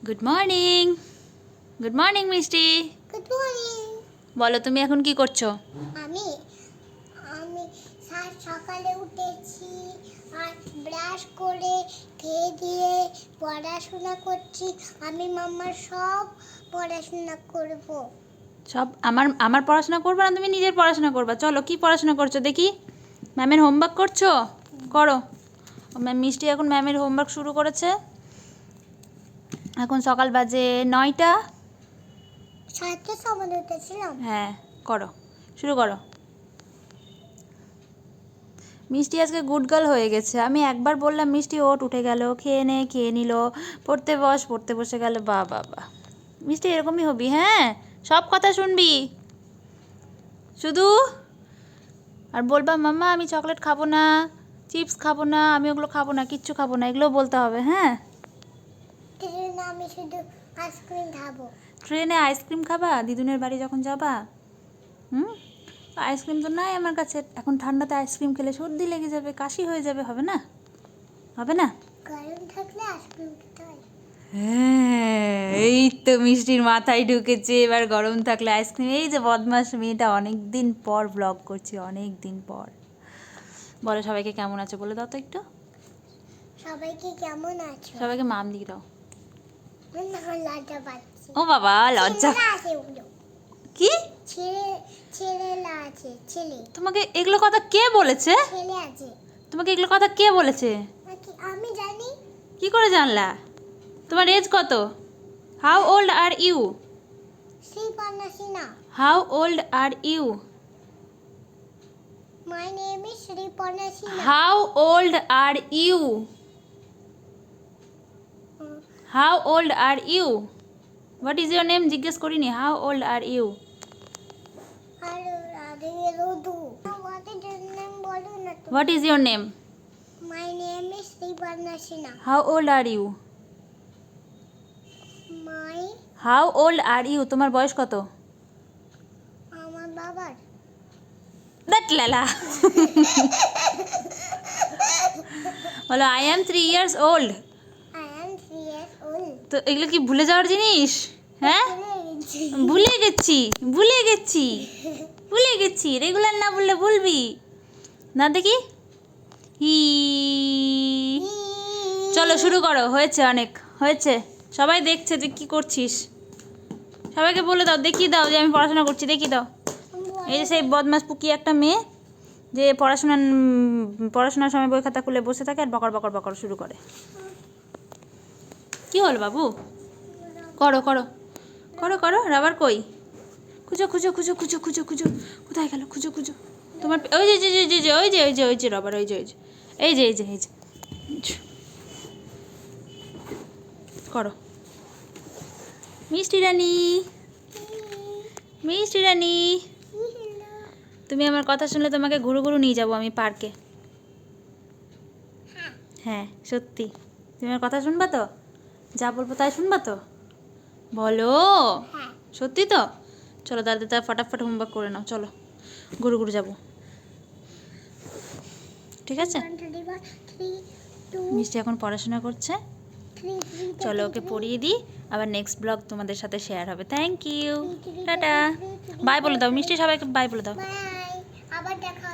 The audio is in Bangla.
Good morning. গুড মর্নিং মিষ্টি। Good morning. বলো তুমি এখন কি করছো? আমি আমি সকালে উঠেছি আর ব্রাশ করে খেয়ে দিয়ে পড়াশোনা করছি। আমি মাম্মার সব পড়াশোনা করব। সব আমার আমার পড়াশোনা করবে না, তুমি নিজের পড়াশোনা করবা। চলো কি পড়াশোনা করছো দেখি। ম্যামের হোমওয়ার্ক করছো? করো। ম্যাম মিষ্টি এখন ম্যামের হোমওয়ার্ক শুরু করেছে। এখন সকাল বাজে 9টা। সাতটার সময় উঠেছিলাম। হ্যাঁ, করো, শুরু করো। মিষ্টি আজকে গুড গার্ল হয়ে গেছে। আমি একবার বললাম মিষ্টি ওঠ, উঠে গেল, খেয়ে নিল, পড়তে বসে গেল। বাহ বাহ বাহ, মিষ্টি এরকমই হবি। হ্যাঁ, সব কথা শুনবি শুধু। আর বলবা মাম্মা আমি চকলেট খাবো না, চিপস খাবো না, আমি ওগুলো খাবো না, কিচ্ছু খাবো না, এগুলো বলতে হবে। হ্যাঁ, ট্রেনে আমি শুধু আইসক্রিম খাবো। ট্রেনে আইসক্রিম খাবা দিদুনের বাড়ি যখন যাবা? আইসক্রিম তো নাই আমার কাছে। এখন ঠান্ডাতে আইসক্রিম খেলে সর্দি লেগে যাবে, কাশি হয়ে যাবে, হবে না? হবে না? গরম থাকলে আইসক্রিম খেতে হয়। হ্যাঁ, এই তো মিষ্টির মাথায় ঢুকেছে, এবার গরম থাকলে আইসক্রিম। এই যে বদমাস মেয়েটা অনেক দিন পর ব্লগ করছি, অনেক দিন পর। বলো সবাইকে কেমন আছে বলে দাও তো একটু। সবাইকে কেমন আছো? সবাইকে মাম দিয়ে দাও। লজ্জা পাচ্ছি। ও বাবা, লজ্জা। ছেলেরা আছে ওগুলো। কি? ছেলেরা আছে, ছেলে তোমাকে এগুলো কথা কে বলেছে? ছেলে আছে। তোমাকে এগুলো কথা কে বলেছে? আমি জানি। কি করে জানলা? তোমার এজ কত? How old are you? Sriparna. How old are you? My name is Sriparna Sinha. How old are you? How old are you? What is your name জিজ্ঞেস করিনি। How old are you? আর Rudu. What is your name বলো না তো। What is your name? My name is Sriparna Sinha. How old are you? My how old are you? তোমার বয়স কত? আমার বাবার। দ্যাট লালা। বলো I am 3 years old. I am 3 years old. তো এগুলো কি ভুলে যাওয়ার জিনিস? হ্যাঁ, ভুলে গেছি। রেগুলার না বললে বলবি না দেখি। হি। চলো শুরু করো, হয়েছে, অনেক হয়েছে। সবাই দেখছে তুই কি করছিস। সবাইকে বলে দাও, দেখিয়ে দাও যে আমি পড়াশোনা করছি, দেখিয়ে দাও। এই যে সেই বদমাস পুকি একটা মেয়ে যে পড়াশোনার সময় বই খাতা খুলে বসে থাকে আর বকর বকর বকর শুরু করে। কি হলো বাবু? করো করো করো করো। রাবার কই? খুঁজো কোথায় গেল? খুঁজো। তোমার ওই যে রাবার, ওই যে এই যে করো। মিষ্টি রানী, তুমি আমার কথা শুনলে তোমাকে ঘুরু নিয়ে যাবো আমি পার্কে। হ্যাঁ সত্যি, তুমি আমার কথা শুনবা তো? যা বলবো তাই শুনবা তো? বলো হ্যাঁ। সত্যি তো? চলো দাদা ফটাফট হোমওয়ার্ক করে নাও, চলো ঘুরু যাবো। ঠিক আছে, 1 3 2 মিষ্টি এখন পড়াশোনা করছে। 3 চলো ওকে পড়িয়ে দিই, আবার নেক্সট ব্লগ তোমাদের সাথে শেয়ার হবে। Thank you, tata. বাই বলে দাও মিষ্টি, সবাইকে বাই বলে দাও। বাই। আবার দেখা